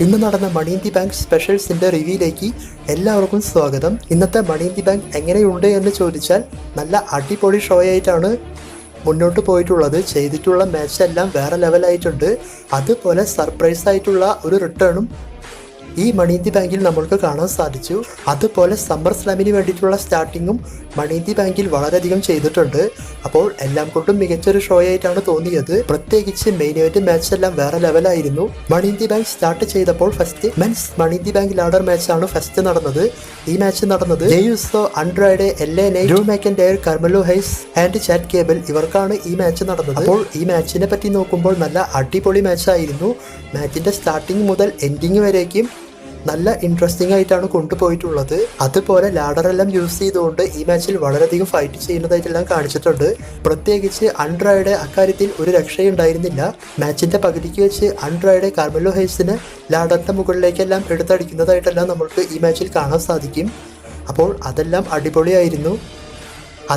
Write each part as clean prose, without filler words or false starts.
ഇന്ന് നടന്ന മണി in the bank സ്പെഷ്യൽസിന്റെ റിവ്യൂയിലേക്ക് എല്ലാവർക്കും സ്വാഗതം. ഇന്നത്തെ മണി ഇൻ ദി ബാങ്ക് എങ്ങനെയുണ്ട് എന്ന് ചോദിച്ചാൽ നല്ല അടിപൊളി ഷോ ആയിട്ടാണ് മുന്നോട്ട് പോയിട്ടുള്ളത്. ചെയ്തിട്ടുള്ള മാച്ച് എല്ലാം വേറെ ലെവലായിട്ടുണ്ട്. അതുപോലെ സർപ്രൈസ് ആയിട്ടുള്ള ഒരു റിട്ടേണും ഈ മണി ഇൻ ദി ബാങ്കിൽ നമ്മൾക്ക് കാണാൻ സാധിച്ചു. അതുപോലെ സമ്മർ സ്ലാമിന് വേണ്ടിയിട്ടുള്ള സ്റ്റാർട്ടിങ്ങും മണി ഇൻ ദി ബാങ്കിൽ വളരെയധികം ചെയ്തിട്ടുണ്ട്. അപ്പോൾ എല്ലാം കൊണ്ടും മികച്ചൊരു ഷോ ആയിട്ടാണ് തോന്നിയത്. പ്രത്യേകിച്ച് മെയിൻ ഇവന്റ് മാച്ച് എല്ലാം വേറെ ലെവലായിരുന്നു. Money in the bank start ചെയ്തപ്പോൾ first men's money in the bank ladder മാച്ചാണ് ഫസ്റ്റ് നടന്നത്. ഈ മാച്ച് നടന്നത് Jey Uso, Andrade, LA Knight, Drew McIntyre, Carmelo Hayes and Chad Gable ഇവർക്കാണ് ഈ മാച്ച് നടന്നത്. അപ്പോൾ ഈ മാച്ചിനെ പറ്റി നോക്കുമ്പോൾ നല്ല അടിപൊളി മാച്ചായിരുന്നു. മാച്ചിന്റെ സ്റ്റാർട്ടിങ് മുതൽ എൻഡിങ് വരേക്കും നല്ല ഇൻട്രസ്റ്റിംഗ് ആയിട്ടാണ് കൊണ്ടുപോയിട്ടുള്ളത്. അതുപോലെ ലാഡറെല്ലാം യൂസ് ചെയ്തുകൊണ്ട് ഈ മാച്ചിൽ വളരെയധികം ഫൈറ്റ് ചെയ്യുന്നതായിട്ടെല്ലാം കാണിച്ചിട്ടുണ്ട്. പ്രത്യേകിച്ച് ആൻഡ്രോയിഡ് അക്കാര്യത്തിൽ ഒരു രക്ഷയുണ്ടായിരുന്നില്ല. മാച്ചിന്റെ പകുതിക്ക് വെച്ച് ആൻഡ്രോയിഡ് കാർമെലോ ഹൈസിന് ലാഡറിന്റെ മുകളിലേക്കെല്ലാം എടുത്തടിക്കുന്നതായിട്ടെല്ലാം നമുക്ക് ഈ മാച്ചിൽ കാണാൻ സാധിക്കും. അപ്പോൾ അതെല്ലാം അടിപൊളിയായിരുന്നു.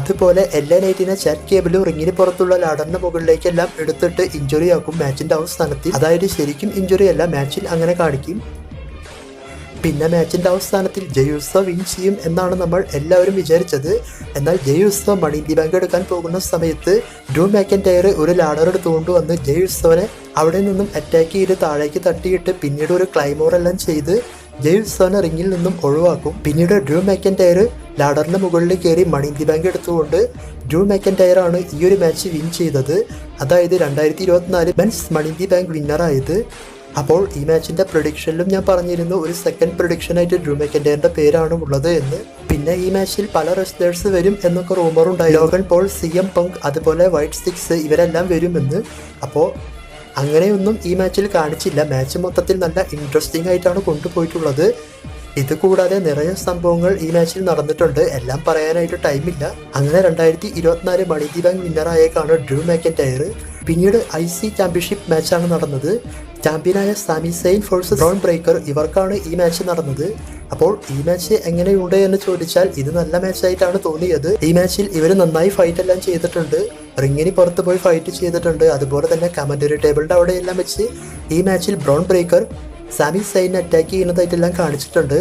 അതുപോലെ എൽഎനൈറ്റിനെ ചാറ്റ് കേബിളും റിങ്ങിന് പുറത്തുള്ള ലാഡറിന്റെ മുകളിലേക്കെല്ലാം എടുത്തിട്ട് ഇഞ്ചുറി ആക്കും മാച്ചിന്റെ അവസാനത്തിൽ. അതായത് ശരിക്കും ഇഞ്ചുറി അല്ല, മാച്ചിൽ അങ്ങനെ കാണിക്കും. പിന്നെ മാച്ചിന്റെ അവസാനത്തിൽ ജെയുസോ വിൻ ചെയ്യും എന്നാണ് നമ്മൾ എല്ലാവരും വിചാരിച്ചത്. എന്നാൽ Jey Uso money in the bank എടുക്കാൻ പോകുന്ന സമയത്ത് ഡ്രൂ മാക്കൻടയർ ഒരു ലാഡർ എടുത്തുകൊണ്ട് വന്ന് ജെയുസോനെ അവിടെ നിന്നും അറ്റാക്ക് ചെയ്ത് താഴേക്ക് തട്ടിയിട്ട് പിന്നീട് ഒരു ക്ലൈമോർ എല്ലാം ചെയ്ത് ജെയുസോനെ റിങ്ങിൽ നിന്നും ഒഴിവാക്കും. പിന്നീട് ഡ്രൂ മാക്കൻടയർ ലാഡറിന്റെ മുകളിൽ കയറി മണി ഇൻ ദി ബാങ്ക് എടുത്തുകൊണ്ട് ഡ്രൂ മാക്കൻടയർ ആണ് ഈ ഒരു മാച്ച് വിൻ ചെയ്തത്. അതായത് 2024 men's money in the bank വിന്നറായത്. അപ്പോൾ ഈ മാച്ചിന്റെ പ്രൊഡിക്ഷനിലും ഞാൻ പറഞ്ഞിരുന്നു ഒരു സെക്കൻഡ് പ്രൊഡിക്ഷനായിട്ട് ഡ്രൂ മാക്കൻടയറിന്റെ പേരാണ് ഉള്ളത് എന്ന്. പിന്നെ ഈ മാച്ചിൽ പല റെസ്ലേഴ്സ് വരും എന്നൊക്കെ റൂമർ ഉണ്ടായി. ലോഗൻ പോൾ, CM പങ്ക്, അതുപോലെ വൈറ്റ് സ്റ്റിക്സ് ഇവരെല്ലാം വരുമെന്ന്. അപ്പോൾ അങ്ങനെയൊന്നും ഈ മാച്ചിൽ കാണിച്ചില്ല. മാച്ച് മൊത്തത്തിൽ നല്ല ഇൻട്രസ്റ്റിംഗ് ആയിട്ടാണ് കൊണ്ടുപോയിട്ടുള്ളത്. ഇത് കൂടാതെ നിറയെ സംഭവങ്ങൾ ഈ മാച്ചിൽ നടന്നിട്ടുണ്ട്. എല്ലാം പറയാനായിട്ട് ടൈമില്ല. അങ്ങനെ 2024 മണി ഇൻ ദി ബാങ്ക് വിന്നറായേക്കാണ് ഡ്രൂ മാക്കൻടയർ. പിന്നീട് IC ചാമ്പ്യൻഷിപ്പ് മാച്ചാണ് നടന്നത്. ചാമ്പ്യനായ Sami Zayn versus Bron Breakker ഇവർക്കാണ് ഈ മാച്ച് നടന്നത്. അപ്പോൾ ഈ മാച്ച് എങ്ങനെയുണ്ട് എന്ന് ചോദിച്ചാൽ ഇത് നല്ല മാച്ചായിട്ടാണ് തോന്നിയത്. ഈ മാച്ചിൽ ഇവർ നന്നായി ഫൈറ്റ് എല്ലാം ചെയ്തിട്ടുണ്ട്. റിങ്ങിന് പുറത്ത് പോയി ഫൈറ്റ് ചെയ്തിട്ടുണ്ട്. അതുപോലെ തന്നെ കമന്ററി ടേബിളിന്റെ അവിടെയെല്ലാം വെച്ച് ഈ മാച്ചിൽ ബ്രോൺ ബ്രേക്കർ സാമി സെയിനെ അറ്റാക്ക് ചെയ്യുന്നതായിട്ടെല്ലാം കാണിച്ചിട്ടുണ്ട്.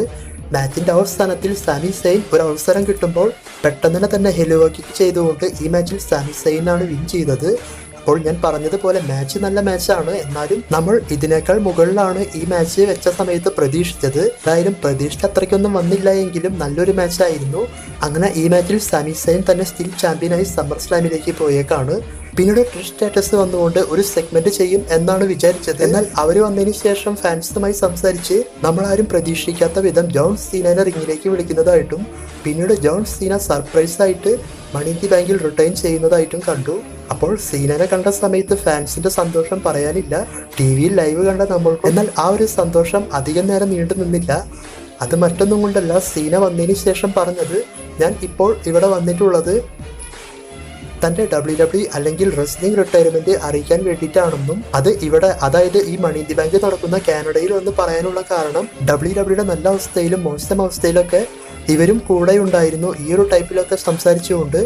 മാച്ചിന്റെ അവസാനത്തിൽ സാമി സെയിൻ ഒരു അവസരം കിട്ടുമ്പോൾ പെട്ടെന്ന് തന്നെ ഹെലിയോ കിക്ക് ചെയ്തുകൊണ്ട് ഈ മാച്ചിൽ സാമി സെയിനാണ് വിൻ ചെയ്തത്. അപ്പോൾ ഞാൻ പറഞ്ഞതുപോലെ മാച്ച് നല്ല മാച്ചാണ്. എന്നാലും നമ്മൾ ഇതിനേക്കാൾ മുകളിലാണ് ഈ മാച്ച് വെച്ച സമയത്ത് പ്രതീക്ഷിച്ചത്. എന്തായാലും പ്രതീക്ഷ അത്രയ്ക്കൊന്നും വന്നില്ല എങ്കിലും നല്ലൊരു മാച്ചായിരുന്നു. അങ്ങനെ ഈ മാച്ചിൽ സാമി സെയിൻ തന്നെ സ്റ്റിൽ ചാമ്പ്യനായി സമ്മർ സ്ലാമിലേക്ക് പോയേക്കാണ്. പിന്നീട് ട്രിഷ് സ്റ്റാറ്റസ് വന്നുകൊണ്ട് ഒരു സെഗ്മെന്റ് ചെയ്യും എന്നാണ് വിചാരിച്ചത്. എന്നാൽ അവർ വന്നതിന് ശേഷം ഫാൻസുമായി സംസാരിച്ച് നമ്മളാരും പ്രതീക്ഷിക്കാത്ത വിധം ജോൺ സീനനെ റിങ്ങിലേക്ക് വിളിക്കുന്നതായിട്ടും പിന്നീട് ജോൺ സീന സർപ്രൈസ് ആയിട്ട് മണി ഇൻ ദി ബാങ്കിൽ റിട്ടേൺ ചെയ്യുന്നതായിട്ടും കണ്ടു. അപ്പോൾ സീനനെ കണ്ട സമയത്ത് ഫാൻസിന്റെ സന്തോഷം പറയാനില്ല. TV-യിൽ ലൈവ് കണ്ട നമ്മൾക്ക് എന്നാൽ ആ ഒരു സന്തോഷം അധികം നേരം നീണ്ടു നിന്നില്ല. അത് മറ്റൊന്നും കൊണ്ടല്ല, സീന വന്നതിന് ശേഷം പറഞ്ഞത് ഞാൻ ഇപ്പോൾ ഇവിടെ വന്നിട്ടുള്ളത് തന്റെ WWE അല്ലെങ്കിൽ റെസ്ലിംഗ് റിട്ടയർമെന്റ് അറിയിക്കാൻ വേണ്ടിയിട്ടാണെന്നും അത് ഇവിടെ അതായത് ഈ മണി ഇൻ ദി ബാങ്ക് നടക്കുന്ന കാനഡയിൽ വന്ന് പറയാനുള്ള കാരണം WWE നല്ല അവസ്ഥയിലും മോശം അവസ്ഥയിലൊക്കെ ഇവരും കൂടെ ഉണ്ടായിരുന്നു. ഈ ഒരു ടൈപ്പിലൊക്കെ സംസാരിച്ചുകൊണ്ട്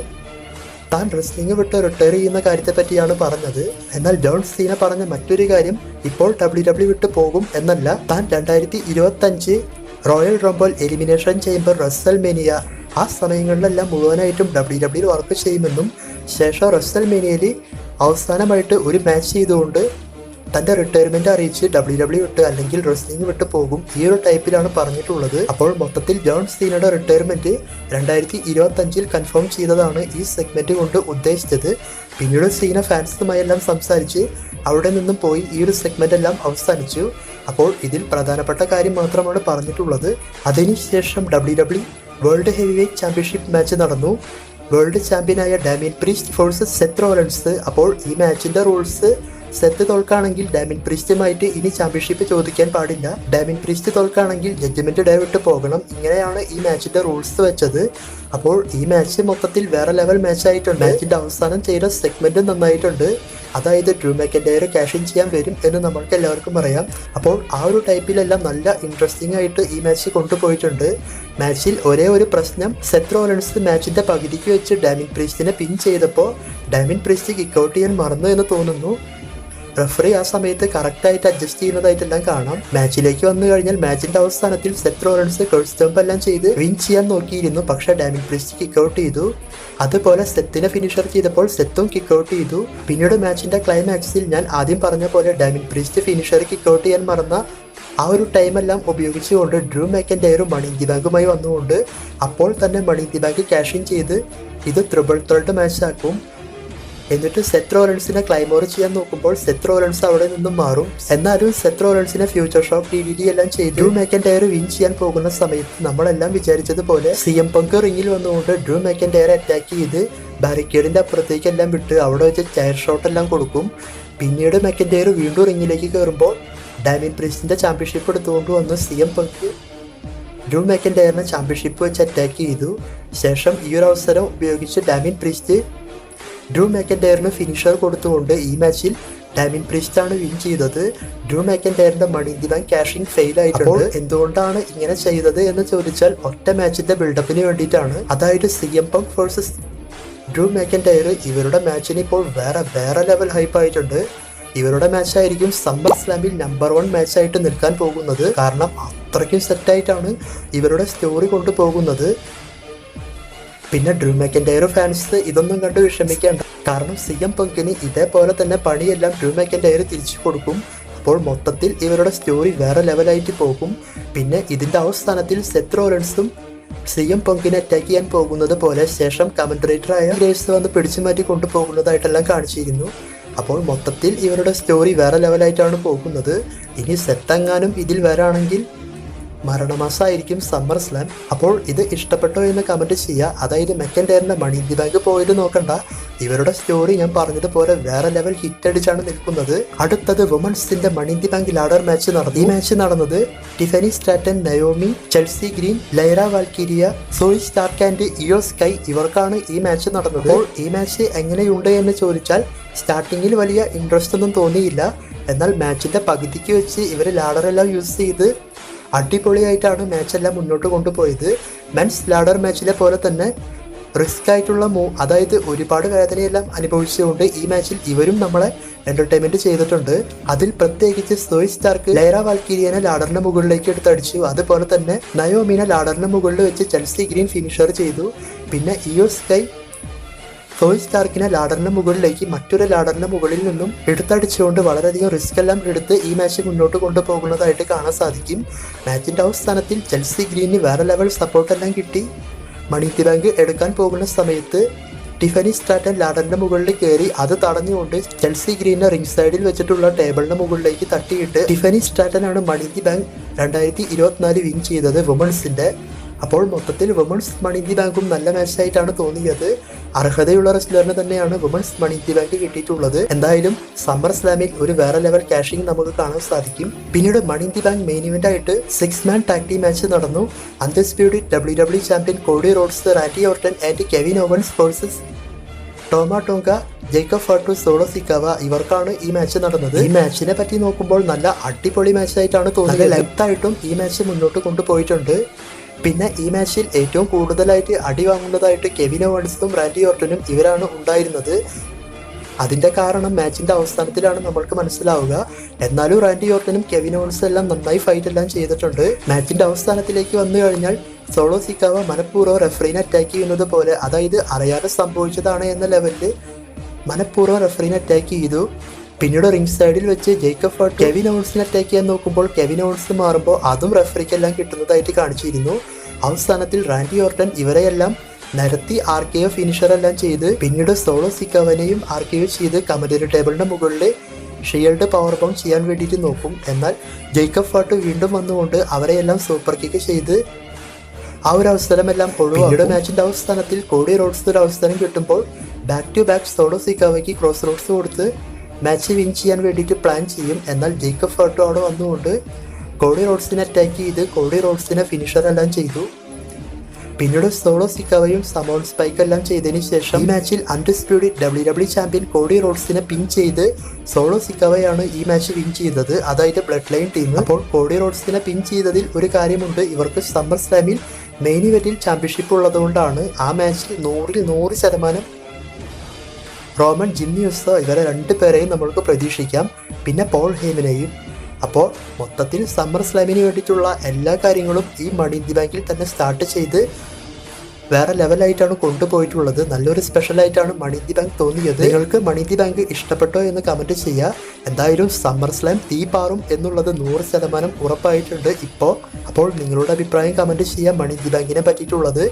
താൻ റെസ്ലിംഗ് വിട്ട് റിട്ടയർ ചെയ്യുന്ന കാര്യത്തെ പറ്റിയാണ് പറഞ്ഞത്. എന്നാൽ ജോൺ സീന പറഞ്ഞ മറ്റൊരു കാര്യം ഇപ്പോൾ WWE വിട്ട് പോകും എന്നല്ല, താൻ 2025 റോയൽ റംബിൾ, എലിമിനേഷൻ ചേംബർ, റെസൽമേനിയ ആ സമയങ്ങളിലെല്ലാം മുഴുവനായിട്ടും WWE വർക്ക് ചെയ്യുമെന്നും ശേഷം റെസൽമേനിയയിൽ അവസാനമായിട്ട് ഒരു മാച്ച് ചെയ്തുകൊണ്ട് തന്റെ റിട്ടയർമെന്റ് അറിയിച്ച് WWE വിട്ട് അല്ലെങ്കിൽ റെസ്ലിംഗ് വിട്ട് പോകും. ഈ ഒരു ടൈപ്പിലാണ് പറഞ്ഞിട്ടുള്ളത്. അപ്പോൾ മൊത്തത്തിൽ ജോൺ സീനയുടെ റിട്ടയർമെന്റ് 2025 കൺഫേം ചെയ്തതാണ് ഈ സെഗ്മെന്റ് കൊണ്ട് ഉദ്ദേശിച്ചത്. പിന്നീട് സീന ഫാൻസുമായെല്ലാം സംസാരിച്ച് അവിടെ നിന്നും പോയി ഈ ഒരു സെഗ്മെന്റ് എല്ലാം അവസാനിച്ചു. അപ്പോൾ ഇതിൽ പ്രധാനപ്പെട്ട കാര്യം മാത്രമാണ് പറഞ്ഞിട്ടുള്ളത്. അതിനുശേഷം WWE world heavyweight championship match നടന്നു. വേൾഡ് ചാമ്പ്യനായ Damian Priest forces Seth Rollins. അപ്പോൾ ഈ മാച്ചിന്റെ റൂൾസ് സെത്ത് തോൽക്കാണെങ്കിൽ ഡാമിൻ പ്രീസ്റ്റുമായിട്ട് ഇനി ചാമ്പ്യൻഷിപ്പ് ചോദിക്കാൻ പാടില്ല. ഡാമിൻ പ്രീസ്റ്റ് തോൽക്കാണെങ്കിൽ ജഡ്ജ്മെന്റ് ഡേ വിട്ട് പോകണം. ഇങ്ങനെയാണ് ഈ മാച്ചിന്റെ റൂൾസ് വെച്ചത്. അപ്പോൾ ഈ മാച്ച് മൊത്തത്തിൽ വേറെ ലെവൽ മാച്ചായിട്ടുണ്ട്. മാച്ചിന്റെ അവസാനം ചെയ്ത സെഗ്മെന്റ് നന്നായിട്ടുണ്ട്. അതായത് ഡ്രൂ മാക്കൻടയർ ക്യാഷ് ഇൻ ചെയ്യാൻ വരും എന്ന് നമ്മൾക്ക് എല്ലാവർക്കും അറിയാം. അപ്പോൾ ആ ഒരു ടൈപ്പിലെല്ലാം നല്ല ഇൻട്രസ്റ്റിംഗ് ആയിട്ട് ഈ മാച്ച് കൊണ്ടുപോയിട്ടുണ്ട്. മാച്ചിൽ ഒരേ ഒരു പ്രശ്നം, സെത്ത് റോളൻസ് മാച്ചിന്റെ പകുതിക്ക് വെച്ച് ഡാമിൻ പ്രീസ്റ്റിനെ പിൻ ചെയ്തപ്പോൾ ഡാമിൻ പ്രീസ്റ്റ് കിക്കൗട്ട് ചെയ്യാൻ മറന്നു എന്ന് തോന്നുന്നു. റഫറി ആ സമയത്ത് കറക്റ്റായിട്ട് അഡ്ജസ്റ്റ് ചെയ്യുന്നതായിട്ടെല്ലാം കാണാം. മാച്ചിലേക്ക് വന്നു കഴിഞ്ഞാൽ മാച്ചിന്റെ അവസാനത്തിൽ സെത്ത് റോളൻസ് കേൾ സ്റ്റംപ് എല്ലാം ചെയ്ത് വിൻ ചെയ്യാൻ നോക്കിയിരുന്നു. പക്ഷെ ഡാമിൻ പ്രീസ്റ്റ് കിക്ക് ഔട്ട് ചെയ്തു. അതുപോലെ സെത്തിനെ ഫിനിഷർ ചെയ്തപ്പോൾ സെത്തും കിക്ക് ഔട്ട് ചെയ്തു. പിന്നീട് മാച്ചിന്റെ ക്ലൈമാക്സിൽ ഞാൻ ആദ്യം പറഞ്ഞ പോലെ Damian Priest finisher kick out ചെയ്യാൻ മറന്ന ആ ഒരു ടൈമെല്ലാം ഉപയോഗിച്ചുകൊണ്ട് ഡ്രൂ മാക്കൻടയറും മണി ഇൻ ദി ബാങ്കുമായി വന്നുകൊണ്ട് അപ്പോൾ തന്നെ money in the bank cash in ചെയ്ത് ഇത് ട്രിപ്പിൾ ത്രെഡ് മാച്ച് ആക്കും. എന്നിട്ട് സെത്ത് റോളൻസിനെ ക്ലൈമോർ ചെയ്യാൻ നോക്കുമ്പോൾ സെത്ത് റോളൻസ് അവിടെ നിന്നും മാറും. എന്നാലും സെത്ത് റോളൻസിനെ ഫ്യൂച്ചർ ഷോക്ക് DDT എല്ലാം ചെയ്ത് ഡ്രൂ മാക്കൻടയർ വിൻ ചെയ്യാൻ പോകുന്ന സമയത്ത് നമ്മളെല്ലാം വിചാരിച്ചതുപോലെ CM പങ്ക് റിങ്ങിൽ വന്നുകൊണ്ട് ഡ്രൂ മാക്കൻടയറെ അറ്റാക്ക് ചെയ്ത് ബാരിക്കേഡിന്റെ അപ്പുറത്തേക്കെല്ലാം വിട്ട് അവിടെ വെച്ച് ചെയർ ഷോട്ട് എല്ലാം കൊടുക്കും. പിന്നീട് മാക്കൻടയർ വീണ്ടും റിങ്ങിലേക്ക് കയറുമ്പോൾ ഡാമിൻ പ്രീസ്റ്റിന്റെ ചാമ്പ്യൻഷിപ്പ് എടുത്തുകൊണ്ട് വന്ന് CM പങ്ക് ഡ്രൂ മാക്കൻടയറിനെ ചാമ്പ്യൻഷിപ്പ് വെച്ച് അറ്റാക്ക് ചെയ്തു. ശേഷം ഈ ഒരു അവസരം ഉപയോഗിച്ച് ഡാമിൻ പ്രീസ്റ്റ് ഡ്രൂ മാക്കൻടയറിന് ഫിനിഷർ കൊടുത്തുകൊണ്ട് ഈ മാച്ചിൽ ഡാമിൻ പ്രീസ്റ്റ് ആണ് വിൻ ചെയ്തത്. ഡ്രൂ മാക്കൻടയറിന്റെ money in the bank cashing fail ആയിട്ടുണ്ട്. എന്തുകൊണ്ടാണ് ഇങ്ങനെ ചെയ്തത് എന്ന് ചോദിച്ചാൽ ഒറ്റ മാച്ചിന്റെ ബിൽഡപ്പിന് വേണ്ടിയിട്ടാണ്. അതായത് CM പങ്ക് വേഴ്സസ് ഡ്രൂ മാക്കൻടയർ ഇവരുടെ മാച്ചിന് ഇപ്പോൾ വേറെ ലെവൽ ഹൈപ്പ് ആയിട്ടുണ്ട്. ഇവരുടെ മാച്ചായിരിക്കും സമ്മർ സ്ലാമിൽ നമ്പർ 1 മാച്ചായിട്ട് നിൽക്കാൻ പോകുന്നത്. കാരണം അത്രയ്ക്കും സെറ്റായിട്ടാണ് ഇവരുടെ സ്റ്റോറി കൊണ്ടുപോകുന്നത്. പിന്നെ ഡ്രൂ മാക്കൻടയർ ഫാൻസ് ഇതൊന്നും കണ്ട് വിഷമിക്കേണ്ട. കാരണം CM പങ്കിന് ഇതേപോലെ തന്നെ പണിയെല്ലാം ഡ്രൂ മാക്കൻടയർ തിരിച്ചു കൊടുക്കും. അപ്പോൾ മൊത്തത്തിൽ ഇവരുടെ സ്റ്റോറി വേറെ ലെവലായിട്ട് പോകും. പിന്നെ ഇതിന്റെ അവസാനത്തിൽ സെത്ത് റോളൻസും CM പങ്കിനെ അറ്റാക്ക് ചെയ്യാൻ പോകുന്നത് പോലെ ശേഷം കമന്ററേറ്ററായ ഗ്രേവ്സ് വന്ന് പിടിച്ചു മാറ്റി കൊണ്ടുപോകുന്നതായിട്ടെല്ലാം കാണിച്ചിരുന്നു. അപ്പോൾ മൊത്തത്തിൽ ഇവരുടെ സ്റ്റോറി വേറെ ലെവലായിട്ടാണ് പോകുന്നത്. ഇനി സെത്തെങ്ങാനും ഇതിൽ വരാണെങ്കിൽ മരണമാസമായിരിക്കും സമ്മർ സ്ലാം. അപ്പോൾ ഇത് ഇഷ്ടപ്പെട്ടോ എന്ന് കമൻറ്റ് ചെയ്യുക. അതായത് മാക്കൻടയറിൻ്റെ മണി ഇൻ ദി ബാങ്ക് പോയത് നോക്കണ്ട, ഇവരുടെ സ്റ്റോറി ഞാൻ പറഞ്ഞതുപോലെ വേറെ ലെവൽ ഹിറ്റ് അടിച്ചാണ് നിൽക്കുന്നത്. അടുത്തത് വുമൺസിന്റെ money in the bank ladder match നടന്നു. ഈ മാച്ച് നടന്നത് Tiffany Stratton, Naomi, Chelsea Green, Lyra Valkyria, Zoey Stark and Iyo Sky ഇവർക്കാണ് ഈ മാച്ച് നടന്നത്. അപ്പോൾ ഈ മാച്ച് എങ്ങനെയുണ്ട് എന്ന് ചോദിച്ചാൽ സ്റ്റാർട്ടിങ്ങിൽ വലിയ ഇൻട്രസ്റ്റ് ഒന്നും തോന്നിയില്ല. എന്നാൽ മാച്ചിന്റെ പകുതിക്ക് വെച്ച് ഇവർ ലാഡറെല്ലാം യൂസ് ചെയ്ത് അടിപൊളിയായിട്ടാണ് മാച്ചെല്ലാം മുന്നോട്ട് കൊണ്ടുപോയത്. മെൻസ് ലാഡർ മാച്ചിലെ പോലെ തന്നെ റിസ്ക് ആയിട്ടുള്ള അതായത് ഒരുപാട് വേദനയെല്ലാം അനുഭവിച്ചുകൊണ്ട് ഈ മാച്ചിൽ ഇവരും നമ്മളെ എന്റർടൈൻമെന്റ് ചെയ്തിട്ടുണ്ട്. അതിൽ പ്രത്യേകിച്ച് സോയി സ്റ്റാർക്ക് ലൈറ വാൽക്കിരിയനെ ലാഡറിന് മുകളിലേക്ക് എടുത്തടിച്ചു. അതുപോലെ തന്നെ നയോമിനെ ലാഡറിന് മുകളിൽ വെച്ച് ചെൽസി ഗ്രീൻ ഫിനിഷർ ചെയ്തു. പിന്നെ ഇയോ സ്കൈ സോയി സ്റ്റാർക്കിനെ ലാഡറിന് മുകളിലേക്ക് മറ്റൊരു ലാഡറിന് മുകളിൽ നിന്നും എടുത്തടിച്ചുകൊണ്ട് വളരെയധികം റിസ്ക് എല്ലാം എടുത്ത് ഈ മാച്ച് മുന്നോട്ട് കൊണ്ടുപോകുന്നതായിട്ട് കാണാൻ സാധിക്കും. മാച്ചിന്റെ അവസാനത്തിൽ ചെൽസി ഗ്രീനിന് വേറെ ലെവൽ സപ്പോർട്ടെല്ലാം കിട്ടി. മണി ഇൻ ദി ബാങ്ക് എടുക്കാൻ പോകുന്ന സമയത്ത് ടിഫനി സ്ട്രാറ്റൻ ലാഡറിന്റെ മുകളിൽ കയറി അത് തടഞ്ഞുകൊണ്ട് ചെൽസി ഗ്രീനെ റിംഗ് സൈഡിൽ വെച്ചിട്ടുള്ള ടേബിളിന്റെ മുകളിലേക്ക് തട്ടിയിട്ട് ടിഫനി സ്ട്രാറ്റനാണ് money in the bank 2024 win ചെയ്തത് വുമൺസിന്റെ. അപ്പോൾ മൊത്തത്തിൽ വുമൺസ് മണി ഇൻ ദി ബാങ്കും നല്ല മാച്ചായിട്ടാണ് തോന്നിയത്. അർഹതയുള്ള റെസ്ലറിന് തന്നെയാണ് women's money in the bank കിട്ടിയിട്ടുള്ളത്. എന്തായാലും സമ്മർ സ്ലാമിൽ ഒരു വേറെ ലെവൽ ക്യാഷിംഗ് നമുക്ക് കാണാൻ സാധിക്കും. പിന്നീട് money in the bank main event ആയിട്ട് 6 മാൻ ടാഗ് ടീം മാച്ച് നടന്നു. Undisputed WWE champion Cody Rhodes, Randy Orton and Kevin Owens versus Tama Tonga, Jacob Fatu, Solo Sikoa ഇവർക്കാണ് ഈ മാച്ച് നടന്നത്. ഈ മാച്ചിനെ പറ്റി നോക്കുമ്പോൾ നല്ല അടിപൊളി മാച്ചായിട്ടാണ് തോന്നിയത്. ലെങ്തായിട്ടും ഈ മാച്ച് മുന്നോട്ട് കൊണ്ടുപോയിട്ടുണ്ട്. പിന്നെ ഈ മാച്ചിൽ ഏറ്റവും കൂടുതലായിട്ട് അടി വാങ്ങുന്നതായിട്ട് കെവിൻ ഓവൻസും റാൻഡി ഓർട്ടനും ഇവരാണ് ഉണ്ടായിരുന്നത്. അതിന്റെ കാരണം മാച്ചിന്റെ അവസാനത്തിലാണ് നമ്മൾക്ക് മനസ്സിലാവുക. എന്നാലും റാൻഡി ഓർട്ടനും കെവിൻ ഓവൻസും എല്ലാം നന്നായി ഫൈറ്റ് എല്ലാം ചെയ്തിട്ടുണ്ട്. മാച്ചിന്റെ അവസാനത്തിലേക്ക് വന്നു കഴിഞ്ഞാൽ സോളോ സിക്കാവ മനഃപൂർവ്വം റെഫറിനെ അറ്റാക്ക് ചെയ്യുന്നത് പോലെ, അതായത് അറിയാതെ സംഭവിച്ചതാണ് എന്ന ലെവലിൽ മനഃപൂർവ്വം റെഫറിനെ അറ്റാക്ക് ചെയ്തു. പിന്നീട് റിംഗ് സൈഡിൽ വെച്ച് ജേക്കബ് ഫാട്ട് കെവിൻ ഓവൻസിനെ അറ്റാക്ക് ചെയ്യാൻ നോക്കുമ്പോൾ കെവിൻ ഓവൻസ് മാറുമ്പോൾ അതും റെഫറിക്കെല്ലാം കിട്ടുന്നതായിട്ട് കാണിച്ചിരുന്നു. അവസാനത്തിൽ റാൻഡി ഓർട്ടൻ ഇവരെയെല്ലാം നിരത്തി RKO ഫിനിഷർ എല്ലാം ചെയ്ത് പിന്നീട് സോളോ സിക്കാവനെയും RKO ചെയ്ത് കമന്ററി ടേബിളിന്റെ മുകളിൽ ഷീൽഡ് പവർ ബൗണ്ട് ചെയ്യാൻ വേണ്ടിയിട്ട് നോക്കും. എന്നാൽ ജേക്കബ് ഫാട്ട് വീണ്ടും വന്നുകൊണ്ട് അവരെയെല്ലാം സൂപ്പർ കിക്ക് ചെയ്ത് ആ ഒരു അവസരമെല്ലാം ഒഴിവാക്കും. പിന്നീട് മാച്ചിന്റെ അവസാനത്തിൽ കോഡി റോഡ്സ് ഒരു അവസരം കിട്ടുമ്പോൾ ബാക്ക് ടു ബാക്ക് സോളോ സിക്കാവയ്ക്ക് ക്രോസ് റോഡ്സ് കൊടുത്ത് മാച്ച് വിൻ ചെയ്യാൻ വേണ്ടിയിട്ട് പ്ലാൻ ചെയ്യും. എന്നാൽ ജേക്കബ് ഫാട്ടോ അവിടെ വന്നുകൊണ്ട് കോഡി റോഡ്സിനെ അറ്റാക്ക് ചെയ്ത് കോഡി റോഡ്സിനെ ഫിനിഷർ എല്ലാം ചെയ്തു. പിന്നീട് സോളോ സിക്കാവയും സമോൺ സ്പൈക്ക് എല്ലാം ചെയ്തതിന് ശേഷം ഈ മാച്ചിൽ അൺഡിസ്പ്യൂട്ടഡ് WWE ചാമ്പ്യൻ കോഡി റോഡ്സിനെ പിൻ ചെയ്ത് സോളോ സിക്കാവയാണ് ഈ മാച്ച് വിൻ ചെയ്തത്, അതായത് ബ്ലഡ് ലൈൻ ടീം. അപ്പോൾ കോഡി റോഡ്സിനെ പിൻ ചെയ്തതിൽ ഒരു കാര്യമുണ്ട്, ഇവർക്ക് സമ്മർ സ്ലാമിൽ മെയിൻ ഇവന്റിൽ ചാമ്പ്യൻഷിപ്പ് ഉള്ളതുകൊണ്ടാണ് ആ മാച്ചിൽ 100% റോമൻ ജിമ്മി ഉസോ ഇവരെ 2 പേരെയും നമ്മൾക്ക് പ്രതീക്ഷിക്കാം. പിന്നെ പോൾ ഹേമനെയും. അപ്പോൾ മൊത്തത്തിൽ സമ്മർ സ്ലാമിന് വേണ്ടിയിട്ടുള്ള എല്ലാ കാര്യങ്ങളും ഈ മണി ഇന്ത്യ ബാങ്കിൽ തന്നെ സ്റ്റാർട്ട് ചെയ്ത് വേറെ ലെവലായിട്ടാണ് കൊണ്ടുപോയിട്ടുള്ളത്. നല്ലൊരു സ്പെഷ്യലായിട്ടാണ് മണി ഇന്ത്യ ബാങ്ക് തോന്നിയത്. നിങ്ങൾക്ക് മണി ഇന്ത്യ ബാങ്ക് ഇഷ്ടപ്പെട്ടോ എന്ന് കമൻറ്റ് ചെയ്യുക. എന്തായാലും സമ്മർ സ്ലാം തീ പാറും എന്നുള്ളത് 100% ഉറപ്പായിട്ടുണ്ട് ഇപ്പോൾ. അപ്പോൾ നിങ്ങളുടെ അഭിപ്രായം കമൻറ്റ് ചെയ്യുക മണി ഇന്ത്യ ബാങ്കിനെ പറ്റിയിട്ടുള്ളത്.